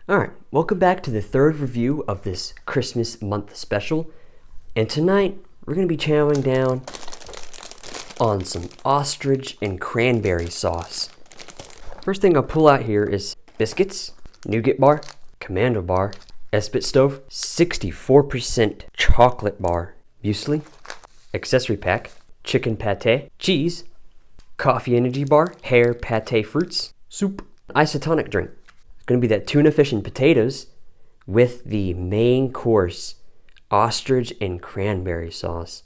Alright, welcome back to the third review of this Christmas month special. And tonight, we're going to be chowing down on some ostrich and cranberry sauce. First thing I'll pull out here is biscuits, nougat bar, commando bar, Esbit stove, 64% chocolate bar, muesli, accessory pack, chicken pate, cheese, coffee energy bar, hair pate fruits, soup, isotonic drink. It's going to be that tuna fish and potatoes with the main course, ostrich and cranberry sauce.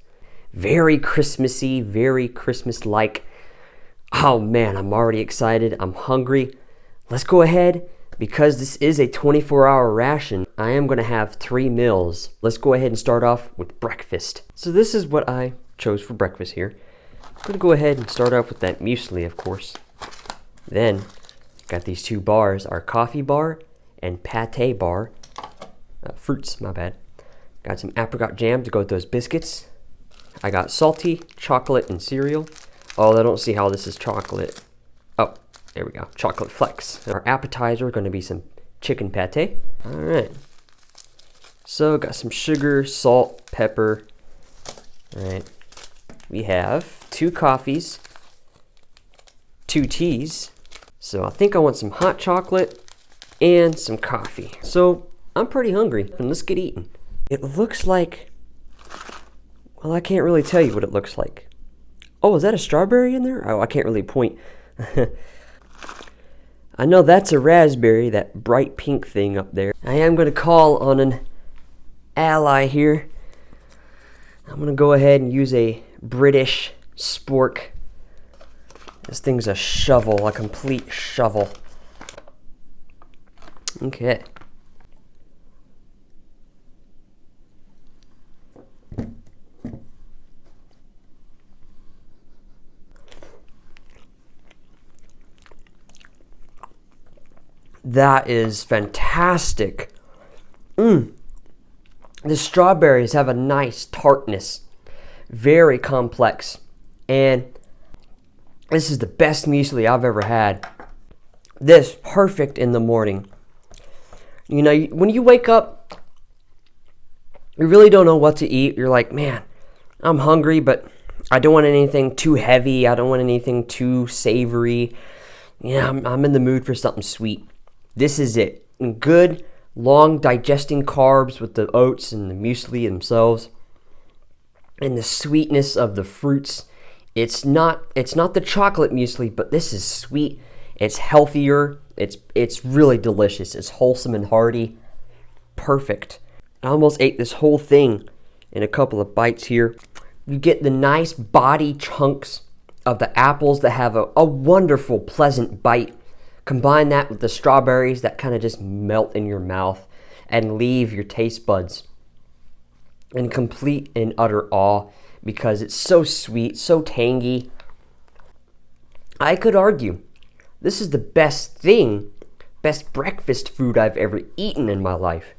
Very Christmassy, very Christmas-like. Oh man, I'm already excited. I'm hungry. Let's go ahead. Because this is a 24-hour ration, I am going to have 3 meals. Let's go ahead and start off with breakfast. So this is what I chose for breakfast here. I'm going to go ahead and start off with that muesli, of course. Then, got these 2 bars, our coffee bar and pate bar. Fruits, my bad. Got some apricot jam to go with those biscuits. I got salty, chocolate, and cereal. Oh, I don't see how this is chocolate. Oh, there we go, chocolate flecks. Our appetizer are going to be some chicken pate. All right. So got some sugar, salt, pepper. All right. We have 2 coffees, 2 teas. So I think I want some hot chocolate and some coffee. So I'm pretty hungry, and let's get eating. It looks like, well, I can't really tell you what it looks like. Oh, is that a strawberry in there? Oh, I can't really point. I know that's a raspberry, that bright pink thing up there. I am going to call on an ally here. I'm going to go ahead and use a British spork. This thing's a shovel, a complete shovel. Okay. That is fantastic. The strawberries have a nice tartness. Very complex. And this is the best muesli I've ever had. This, perfect in the morning. You know, when you wake up, you really don't know what to eat. You're like, man, I'm hungry, but I don't want anything too heavy. I don't want anything too savory. Yeah, I'm in the mood for something sweet. This is it. Good, long digesting carbs with the oats and the muesli themselves. And the sweetness of the fruits. It's not the chocolate muesli, but this is sweet. It's healthier. It's really delicious. It's wholesome and hearty. Perfect. I almost ate this whole thing in a couple of bites here. You get the nice body chunks of the apples that have a wonderful, pleasant bite. Combine that with the strawberries that kind of just melt in your mouth and leave your taste buds in complete and utter awe because it's so sweet, so tangy. I could argue this is the best breakfast food I've ever eaten in my life.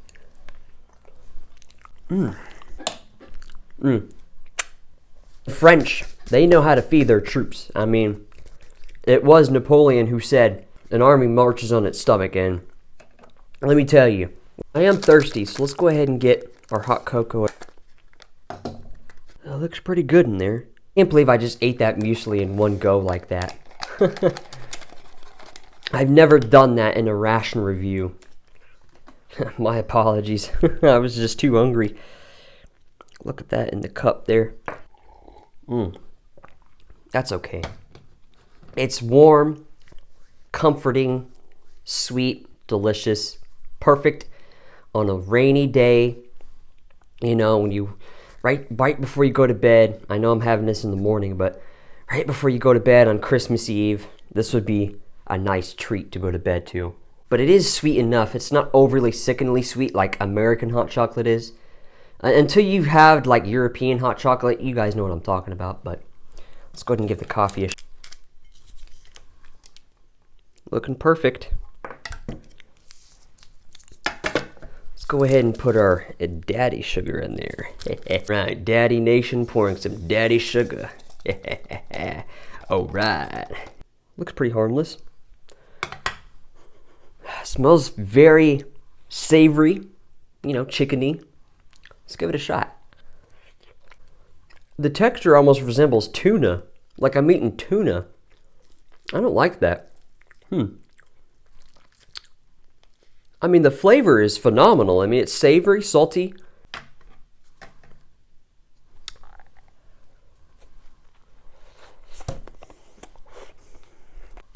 The French, they know how to feed their troops. I mean, it was Napoleon who said, an army marches on its stomach, and let me tell you, I am thirsty, so let's go ahead and get our hot cocoa. It looks pretty good in there. Can't believe I just ate that muesli in one go like that. I've never done that in a ration review. My apologies. I was just too hungry. Look at that in the cup there. That's okay. It's warm, comforting, sweet, delicious, perfect on a rainy day. You know, when you right before you go to bed. I know I'm having this in the morning, but right before you go to bed on Christmas Eve, this would be a nice treat to go to bed to. But it is sweet enough. It's not overly sickeningly sweet like American hot chocolate is. Until you've had like European hot chocolate, you guys know what I'm talking about. But let's go ahead and give the coffee a looking perfect. Let's go ahead and put our daddy sugar in there. Right, Daddy Nation pouring some daddy sugar. All right. Looks pretty harmless. Smells very savory, you know, chickeny. Let's give it a shot. The texture almost resembles tuna, like I'm eating tuna. I don't like that. I mean, the flavor is phenomenal. I mean, it's savory, salty.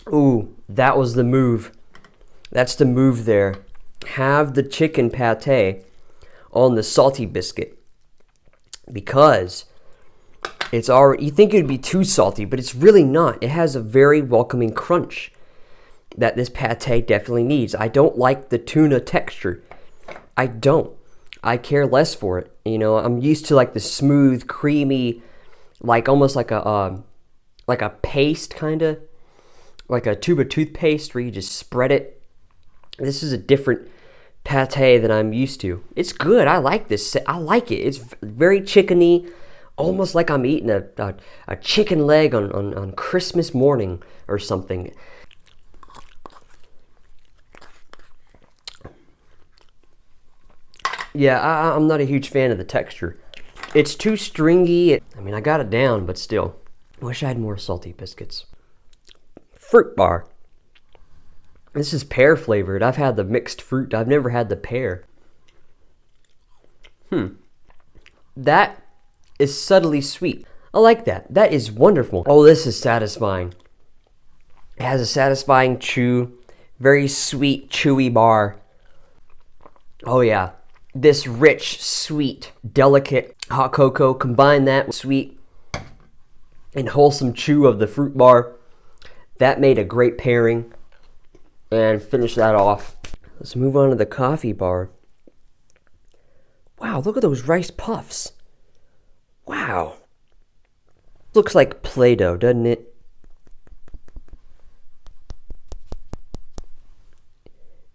Ooh, that was the move. That's the move there. Have the chicken pate on the salty biscuit, because it's already, you think it would be too salty, but it's really not. It has a very welcoming crunch that this pate definitely needs. I don't like the tuna texture. I don't. I care less for it. You know, I'm used to like the smooth, creamy, like almost like a paste kind of, like a tube of toothpaste where you just spread it. This is a different pate that I'm used to. It's good. I like this. I like it. It's very chickeny, almost like I'm eating a chicken leg on Christmas morning or something. Yeah, I'm not a huge fan of the texture. It's too stringy. I mean, I got it down, but still. I wish I had more salty biscuits. Fruit bar. This is pear flavored. I've had the mixed fruit. I've never had the pear. That is subtly sweet. I like that. That is wonderful. Oh, this is satisfying. It has a satisfying chew. Very sweet, chewy bar. Oh yeah. This rich, sweet, delicate hot cocoa. Combine that with sweet and wholesome chew of the fruit bar. That made a great pairing. And finish that off. Let's move on to the coffee bar. Wow, look at those rice puffs. Wow. Looks like Play-Doh, doesn't it?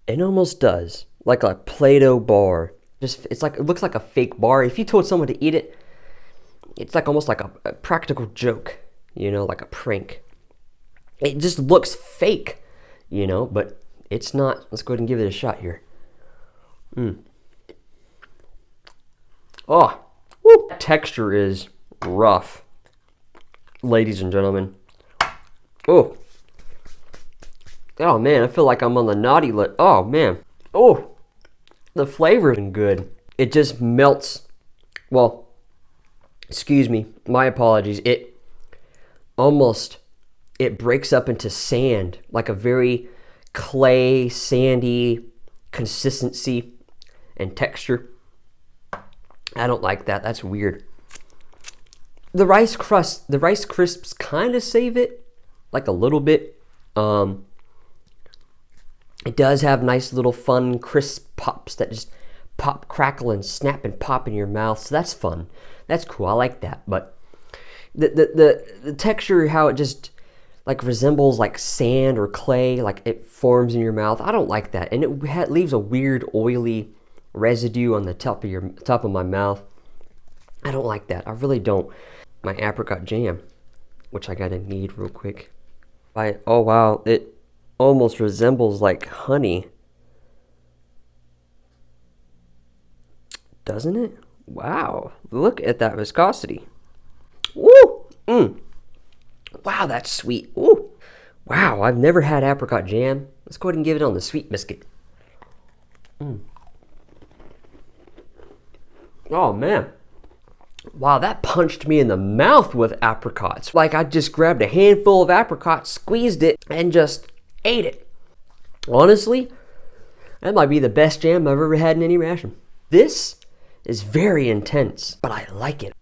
It almost does. Like a Play-Doh bar. It's like, it looks like a fake bar. If you told someone to eat it, it's like almost like a practical joke, you know, like a prank. It just looks fake, you know, but it's not. Let's go ahead and give it a shot here. Oh, woo. That texture is rough, ladies and gentlemen. Oh man, I feel like I'm on the naughty list. Oh man. Oh, the flavor is good. It just melts. Well, excuse me, my apologies. It breaks up into sand, like a very clay, sandy consistency and texture. I don't like that. That's weird. The rice crisps kind of save it, like a little bit. It does have nice little fun crisp pops that just pop, crackle, and snap and pop in your mouth. So that's fun. That's cool. I like that. But the texture, how it just like resembles like sand or clay, like it forms in your mouth. I don't like that, and it leaves a weird oily residue on the top of my mouth. I don't like that. I really don't. My apricot jam, which I gotta knead real quick. Oh wow, it almost resembles like honey, doesn't it? Wow, look at that viscosity. Woo! Wow, that's sweet. Ooh. Wow, I've never had apricot jam. Let's go ahead and give it on the sweet biscuit. Oh man. Wow, that punched me in the mouth with apricots. Like I just grabbed a handful of apricots, squeezed it, and just ate it. Honestly, that might be the best jam I've ever had in any ration. This is very intense, but I like it.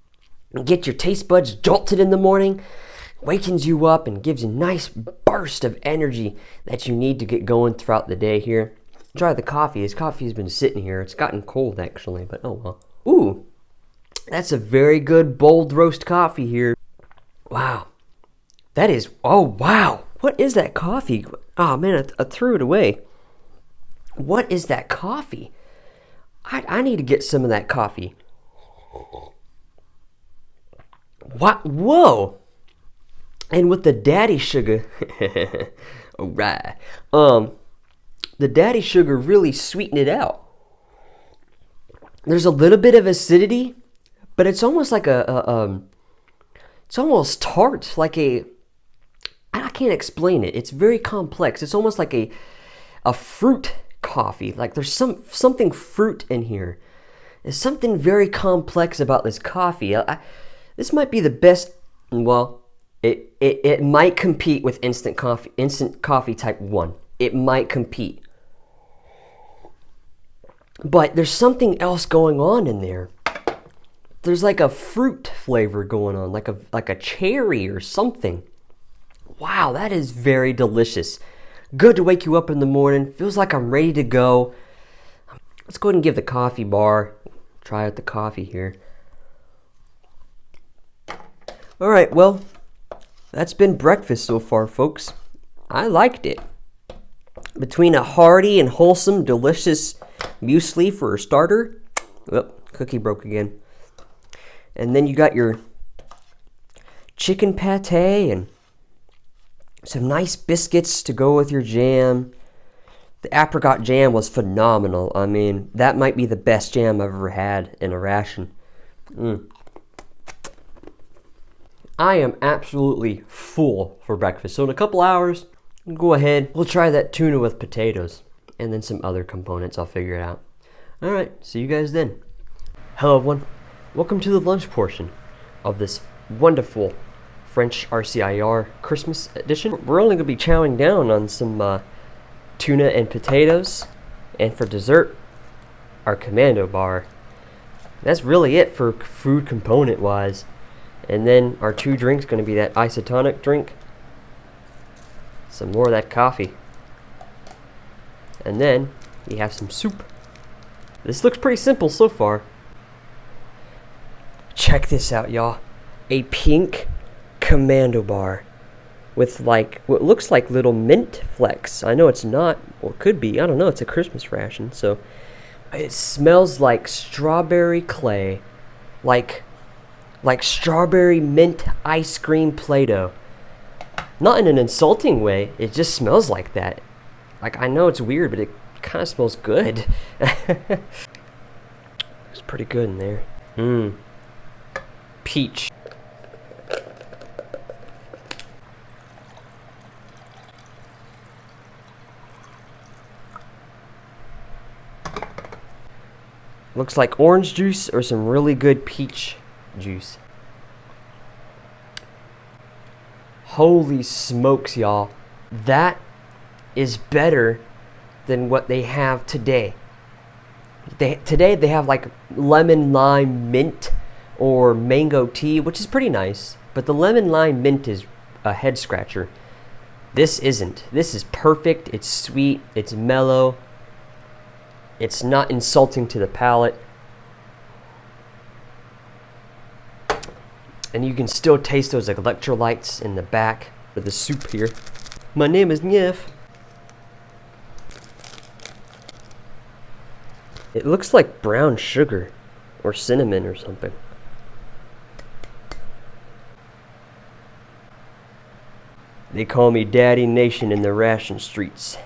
Get your taste buds jolted in the morning, wakens you up and gives you a nice burst of energy that you need to get going throughout the day here. Try the coffee. This coffee has been sitting here. It's gotten cold actually, but oh well. Ooh, that's a very good bold roast coffee here. Wow. That is, oh wow. What is that coffee? Oh man, I threw it away. What is that coffee? I need to get some of that coffee. What? Whoa. And with the daddy sugar. Alright. The daddy sugar really sweetened it out. There's a little bit of acidity, but it's almost like it's almost tart, like I can't explain it. It's very complex. It's almost like a fruit coffee. Like there's something fruit in here. There's something very complex about this coffee. This might be the best. Well, it might compete with instant coffee type 1. It might compete. But there's something else going on in there. There's like a fruit flavor going on, like a cherry or something. Wow, that is very delicious. Good to wake you up in the morning. Feels like I'm ready to go. Let's go ahead and give the coffee bar. Try out the coffee here. All right, well, that's been breakfast so far, folks. I liked it. Between a hearty and wholesome, delicious muesli for a starter. Oh, cookie broke again. And then you got your chicken pate and some nice biscuits to go with your jam. The apricot jam was phenomenal. I mean, that might be the best jam I've ever had in a ration. I am absolutely full for breakfast. So in a couple hours, go ahead. We'll try that tuna with potatoes and then some other components. I'll figure it out. All right, see you guys then. Hello, everyone. Welcome to the lunch portion of this wonderful French RCIR Christmas edition. We're only going to be chowing down on some tuna and potatoes, and for dessert, our commando bar. That's really it for food component wise. And then our 2 drinks going to be that isotonic drink, some more of that coffee, and then we have some soup. This looks pretty simple so far. Check this out, y'all. A pink commando bar with like what looks like little mint flecks. I know it's not, or could be. I don't know. It's a Christmas ration, so it smells like strawberry clay, like strawberry mint ice cream Play-Doh. Not in an insulting way. It just smells like that. Like, I know it's weird, but it kind of smells good. It's pretty good in there. Peach. Looks like orange juice or some really good peach juice. Holy smokes, y'all. That is better than what they have today. Today they have like lemon, lime, mint, or mango tea, which is pretty nice. But the lemon, lime, mint is a head scratcher. This isn't. This is perfect. It's sweet. It's mellow. It's not insulting to the palate. And you can still taste those electrolytes in the back of the soup here. My name is Nief. It looks like brown sugar or cinnamon or something. They call me Daddy Nation in the ration streets.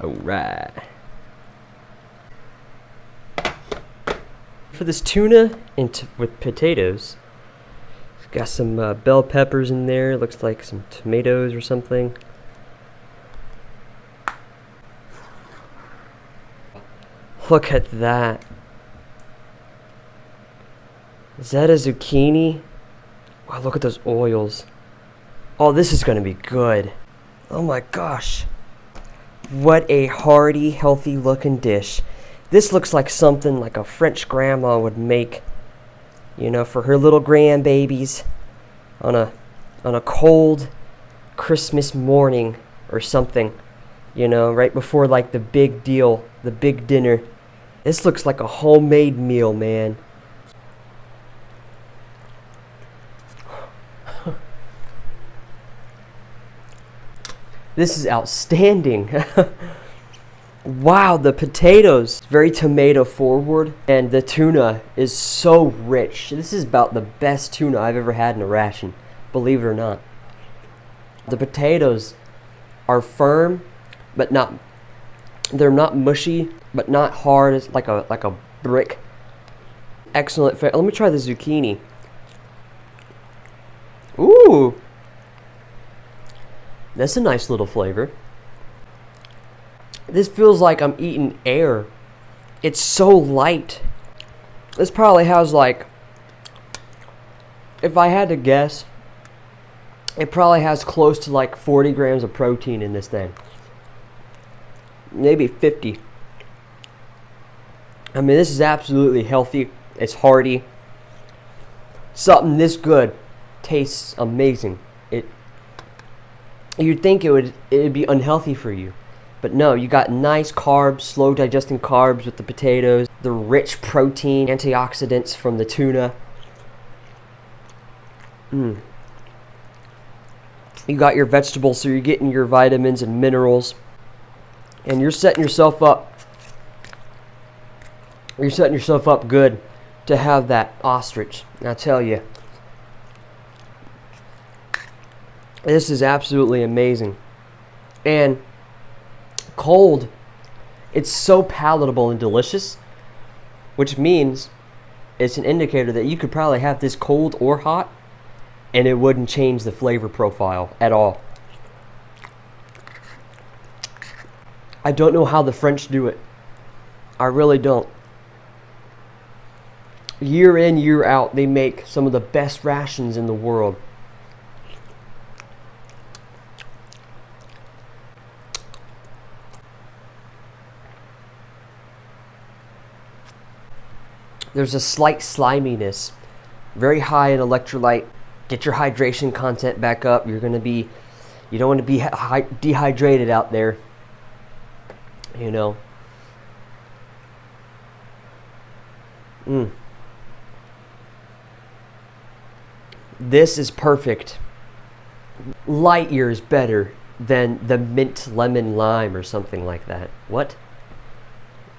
Alright. For this tuna and with potatoes, it's got some bell peppers in there. Looks like some tomatoes or something. Look at that. Is that a zucchini? Wow, look at those oils. Oh, this is gonna be good. Oh my gosh. What a hearty, healthy looking dish. This looks like something like a French grandma would make, you know, for her little grandbabies on a cold Christmas morning or something, you know, right before like the big deal, the big dinner. This looks like a homemade meal, man. This is outstanding. Wow, the potatoes, very tomato forward, and the tuna is so rich. This is about the best tuna I've ever had in a ration, believe it or not. The potatoes are firm, but not, they're not mushy, but not hard. It's like a brick. Excellent. Let me try the zucchini. Ooh, that's a nice little flavor. This feels like I'm eating air. It's so light. This probably has, like, if I had to guess, it probably has close to like 40 grams of protein in this thing. Maybe 50. I mean, this is absolutely healthy. It's hearty. Something this good tastes amazing. You'd think it'd be unhealthy for you. But no, you got nice carbs, slow digesting carbs with the potatoes, the rich protein, antioxidants from the tuna. You got your vegetables, so you're getting your vitamins and minerals. And you're setting yourself up. You're setting yourself up good to have that ostrich. I tell you. This is absolutely amazing. And cold, it's so palatable and delicious, which means it's an indicator that you could probably have this cold or hot, and it wouldn't change the flavor profile at all. I don't know how the French do it. I really don't. Year in, year out, they make some of the best rations in the world. There's a slight sliminess, very high in electrolyte. Get your hydration content back up. You don't want to be dehydrated out there. You know. This is perfect. Light years better than the mint lemon lime or something like that. What?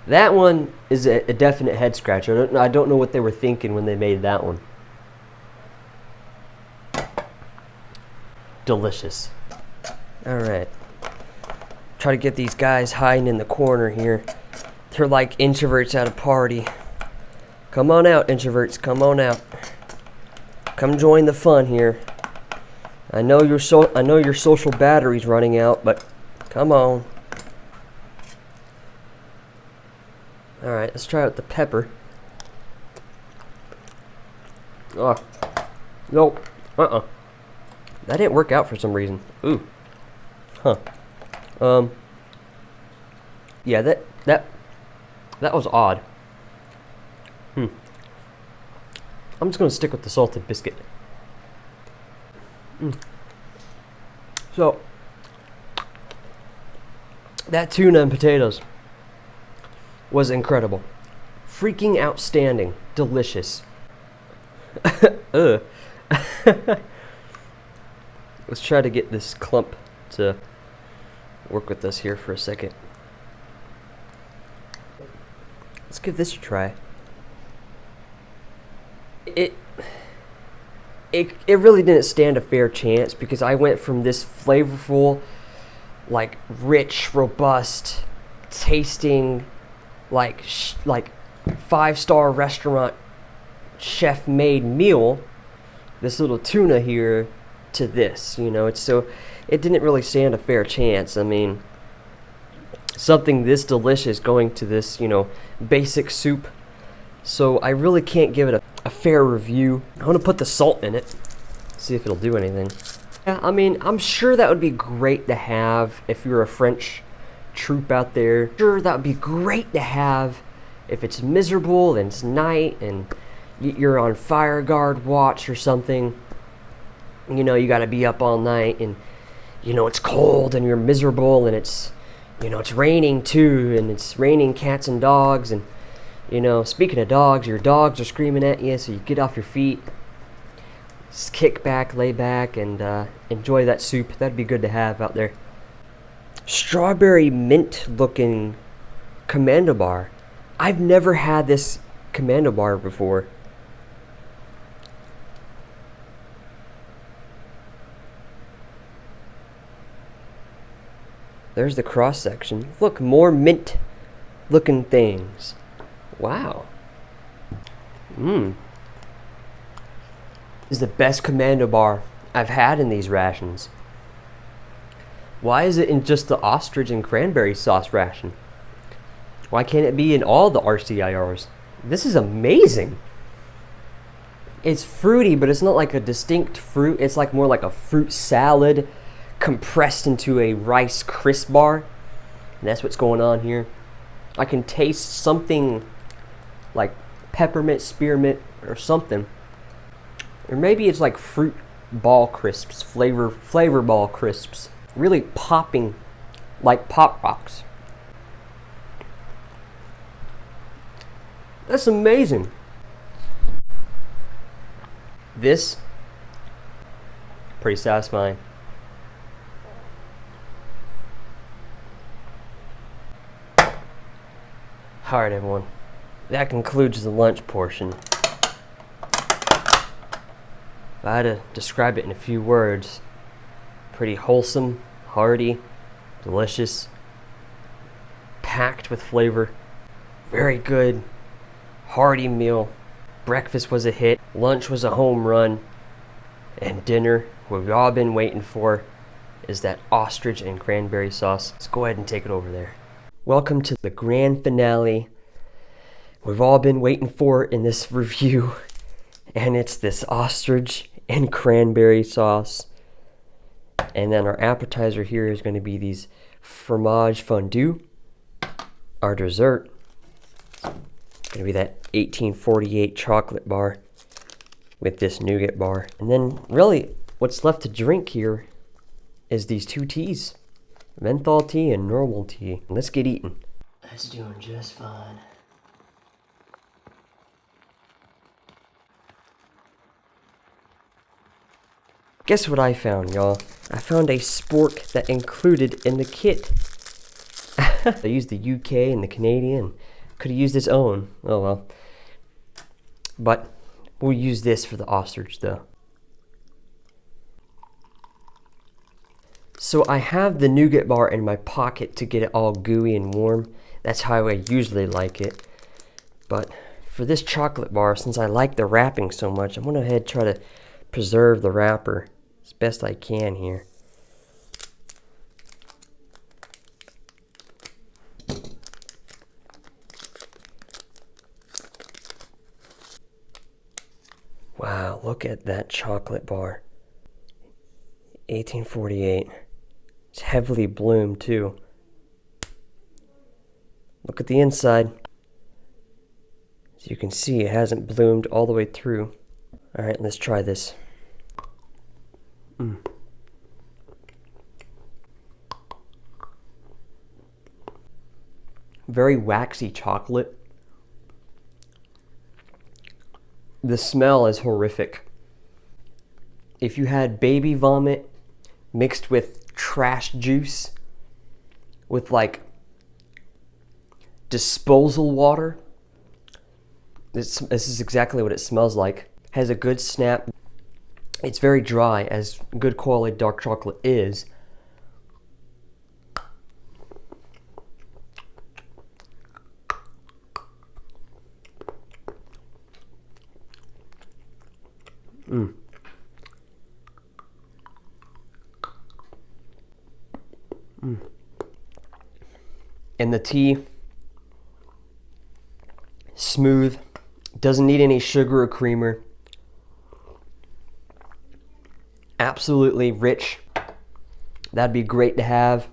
That one is a definite head scratcher. I don't know what they were thinking when they made that one. Delicious. All right. Try to get these guys hiding in the corner here. They're like introverts at a party. Come on out, introverts. Come on out. Come join the fun here. I know your social battery's running out, but come on. All right, let's try out the pepper. Oh, nope. That didn't work out for some reason. Ooh. Huh. Yeah, that was odd. I'm just gonna stick with the salted biscuit. So, that tuna and potatoes was incredible. Freaking outstanding. Delicious. Let's try to get this clump to work with us here for a second. Let's give this a try. It really didn't stand a fair chance because I went from this flavorful, like rich, robust, tasting, like 5-star restaurant chef-made meal, this little tuna here, to this. You know, it didn't really stand a fair chance. I mean, something this delicious going to this, basic soup. So I really can't give it a fair review. I want to put the salt in it, see if it'll do anything. Yeah, I mean, I'm sure that would be great to have if you're a French troop out there. Sure, that would be great to have if it's miserable and it's night and you're on fire guard watch or something. You got to be up all night and, it's cold and you're miserable and it's raining too, and it's raining cats and dogs. And, speaking of dogs, your dogs are screaming at you, so you get off your feet, just kick back, lay back, and enjoy that soup. That'd be good to have out there. Strawberry mint looking commando bar. I've never had this commando bar before. There's the cross section. Look, more mint looking things. Wow. This is the best commando bar I've had in these rations. Why is it in just the ostrich and cranberry sauce ration? Why can't it be in all the RCIRs? This is amazing. It's fruity, but it's not like a distinct fruit. It's like more like a fruit salad compressed into a Rice crisp bar. And that's what's going on here. I can taste something like peppermint, spearmint, or something. Or maybe it's like fruit ball crisps, flavor ball crisps. Really popping like Pop Rocks. That's amazing. This, pretty satisfying. Alright everyone, that concludes the lunch portion. If I had to describe it in a few words, pretty wholesome, hearty, delicious, packed with flavor, very good, hearty meal. Breakfast was a hit, lunch was a home run, and dinner, what we've all been waiting for, is that ostrich and cranberry sauce. Let's go ahead and take it over there. Welcome to the grand finale we've all been waiting for in this review, and it's this ostrich and cranberry sauce. And then our appetizer here is going to be these fromage fondue. Our dessert is going to be that 1848 chocolate bar with this nougat bar. And then really what's left to drink here is these two teas, menthol tea and normal tea. Let's get eating. That's doing just fine. Guess what I found, y'all? I found a spork that included in the kit. I used the UK and the Canadian. Could have used its own. Oh well. But we'll use this for the ostrich though. So I have the nougat bar in my pocket to get it all gooey and warm. That's how I usually like it. But for this chocolate bar, since I like the wrapping so much, I'm going to go ahead and try to preserve the wrapper as best I can here. Wow, look at that chocolate bar. 1848. It's heavily bloomed too. Look at the inside. As you can see, it hasn't bloomed all the way through. Alright, let's try this. Very waxy chocolate. The smell is horrific. If you had baby vomit mixed with trash juice with like disposal water, this is exactly what it smells like. Has a good snap. It's very dry, as good quality dark chocolate is. And the tea, smooth, doesn't need any sugar or creamer. Absolutely rich. That'd be great to have.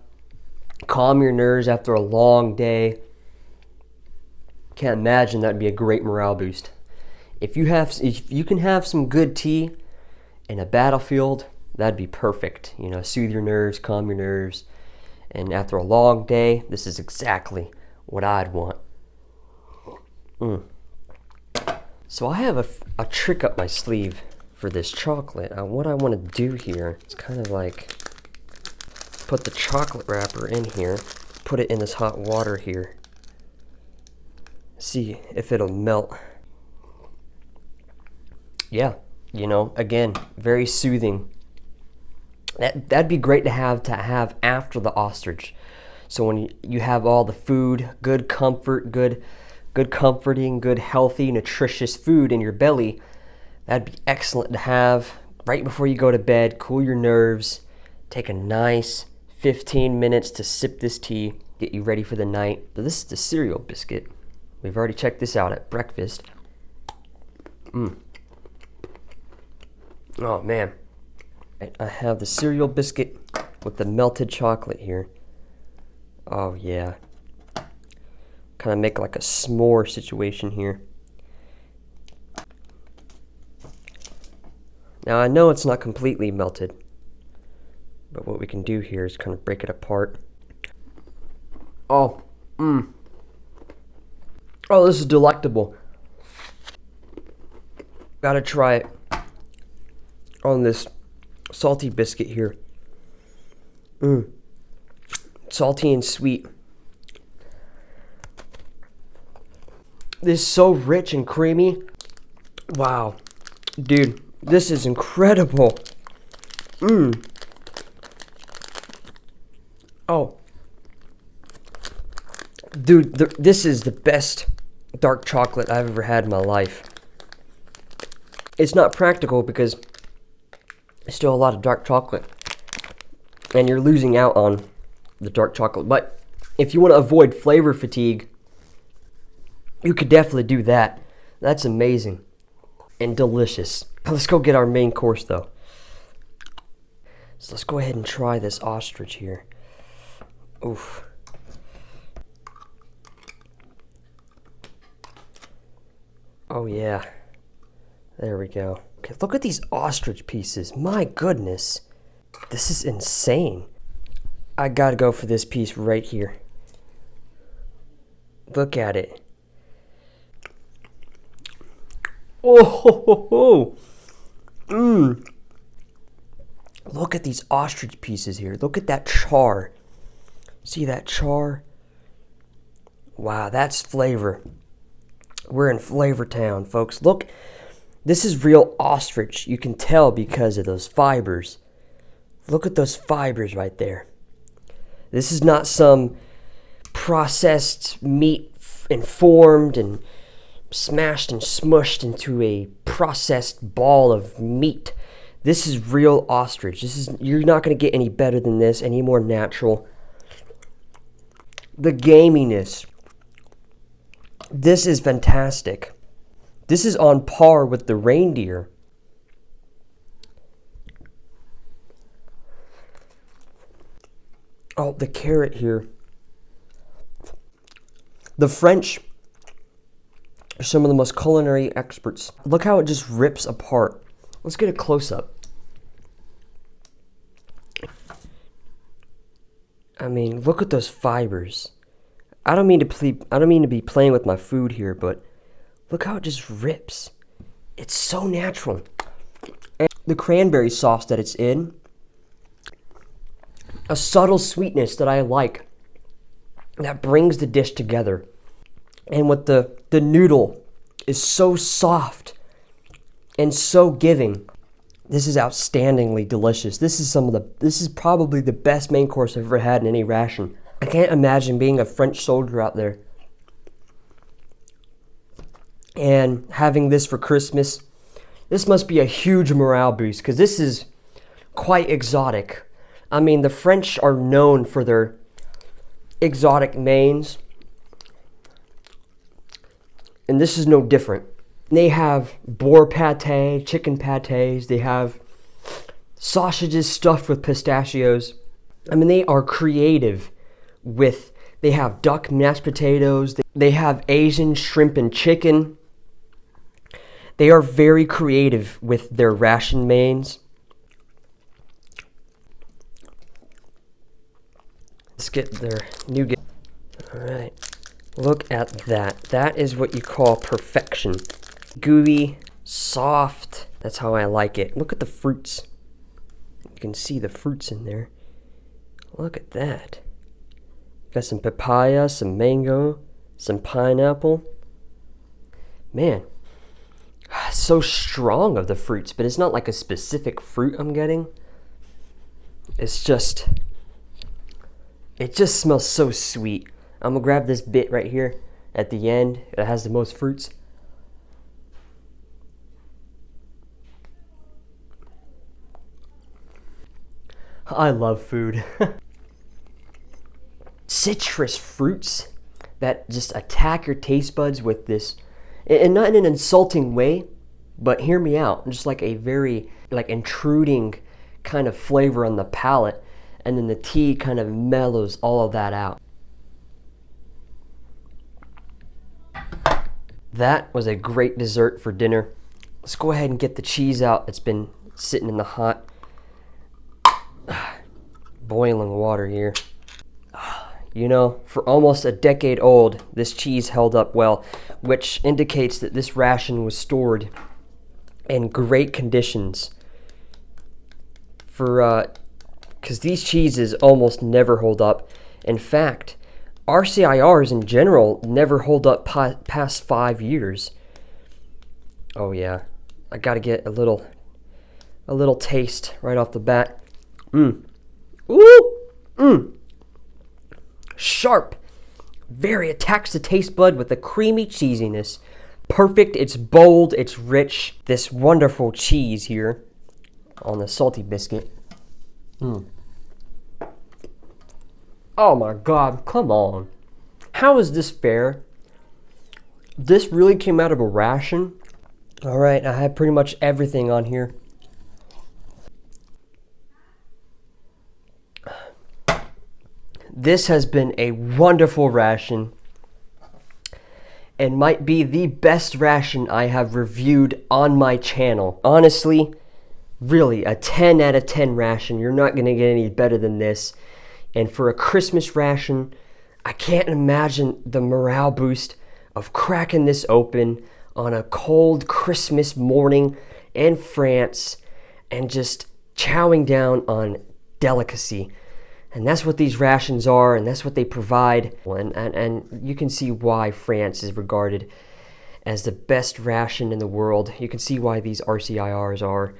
Calm your nerves after a long day. Can't imagine that'd be a great morale boost. If you can have some good tea in a battlefield, that'd be perfect. You know, soothe your nerves, calm your nerves. And after a long day, this is exactly what I'd want. So I have a trick up my sleeve for this chocolate. What I want to do here is kind of like put the chocolate wrapper in here, put it in this hot water here. See if it'll melt. Yeah, you know, again, very soothing. That'd be great to have after the ostrich. So when you have all the food, good comfort, good comforting, good healthy, nutritious food in your belly, that'd be excellent to have right before you go to bed. Cool your nerves. Take a nice 15 minutes to sip this tea, get you ready for the night. So this is the cereal biscuit. We've already checked this out at breakfast. Oh man. I have the cereal biscuit with the melted chocolate here. Oh yeah. Kind of make like a s'more situation here. Now I know it's not completely melted, but what we can do here is kind of break it apart. Oh, Oh, this is delectable. Gotta try it on this salty biscuit here. Salty and sweet. This is so rich and creamy. Wow. Dude, this is incredible. Oh. Dude, this is the best dark chocolate I've ever had in my life. It's not practical because there's still a lot of dark chocolate, and you're losing out on the dark chocolate. But if you want to avoid flavor fatigue, you could definitely do that. That's amazing and delicious. Let's go get our main course though. So let's go ahead and try this ostrich here. Oof. Oh yeah. There we go. Okay, look at these ostrich pieces. My goodness. This is insane. I gotta go for this piece right here. Look at it. Oh, ho, ho, ho. Look at these ostrich pieces here. Look at that char. See that char? Wow, that's flavor. We're in Flavor Town, folks. Look, this is real ostrich. You can tell because of those fibers. Look at those fibers right there. This is not some processed meat informed and smashed and smushed into a processed ball of meat. This is real ostrich. You're not going to get any better than this, any more natural. The gaminess. This is fantastic. This is on par with the reindeer. Oh, the carrot here. The French are some of the most culinary experts. Look how it just rips apart. Let's get a close-up. I mean, look at those fibers. I don't mean to be playing with my food here, but look how it just rips. It's so natural. And the cranberry sauce that it's in, a subtle sweetness that I like, that brings the dish together. And what the noodle is so soft and so giving. This is outstandingly delicious. This is probably the best main course I've ever had in any ration. I can't imagine being a French soldier out there and having this for Christmas. This must be a huge morale boost because this is quite exotic. I mean, the French are known for their exotic mains, and this is no different. They have boar pate, chicken pates. They have sausages stuffed with pistachios. I mean, they are creative with, they have duck mashed potatoes. They have Asian shrimp and chicken. They are very creative with their ration mains. Let's get their nougat. All right, look at that. That is what you call perfection. Gooey, soft. That's how I like it. Look at the fruits. You can see the fruits in there. Look at that. Got some papaya, some mango, some pineapple. Man, so strong of the fruits, but it's not like a specific fruit I'm getting. It's just, it just smells so sweet. I'm gonna grab this bit right here at the end. It has the most fruits. I love food. Citrus fruits that just attack your taste buds with this, and not in an insulting way, but hear me out, just like a very like intruding kind of flavor on the palate, and then the tea kind of mellows all of that out. That was a great dessert for dinner. Let's go ahead and get the cheese out. It's been sitting in the hot boiling water here. You know, for almost a decade old, this cheese held up well, which indicates that this ration was stored in great conditions. Because these cheeses almost never hold up. In fact, RCIRs in general never hold up past 5 years. Oh yeah, I gotta get a little taste right off the bat. Ooh, sharp, very attacks the taste bud with a creamy cheesiness. Perfect, it's bold, it's rich. This wonderful cheese here on the salty biscuit. Oh my God, come on. How is this fair? This really came out of a ration. All right, I have pretty much everything on here. This has been a wonderful ration and might be the best ration I have reviewed on my channel. Honestly, really, a 10 out of 10 ration. You're not gonna get any better than this. And for a Christmas ration, I can't imagine the morale boost of cracking this open on a cold Christmas morning in France and just chowing down on delicacy. And that's what these rations are, and that's what they provide. And you can see why France is regarded as the best ration in the world. You can see why these RCIRs are,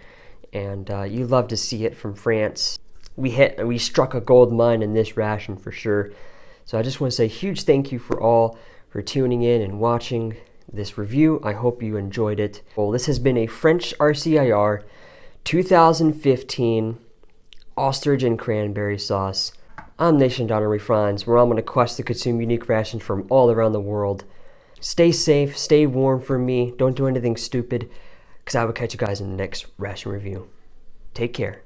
and you love to see it from France. We struck a gold mine in this ration for sure. So I just want to say a huge thank you for tuning in and watching this review. I hope you enjoyed it. Well, this has been a French RCIR 2015 ostrich and cranberry sauce. I'm Nation.MREfinds, where I'm on a quest to consume unique rations from all around the world. Stay safe, stay warm for me, don't do anything stupid, because I will catch you guys in the next ration review. Take care.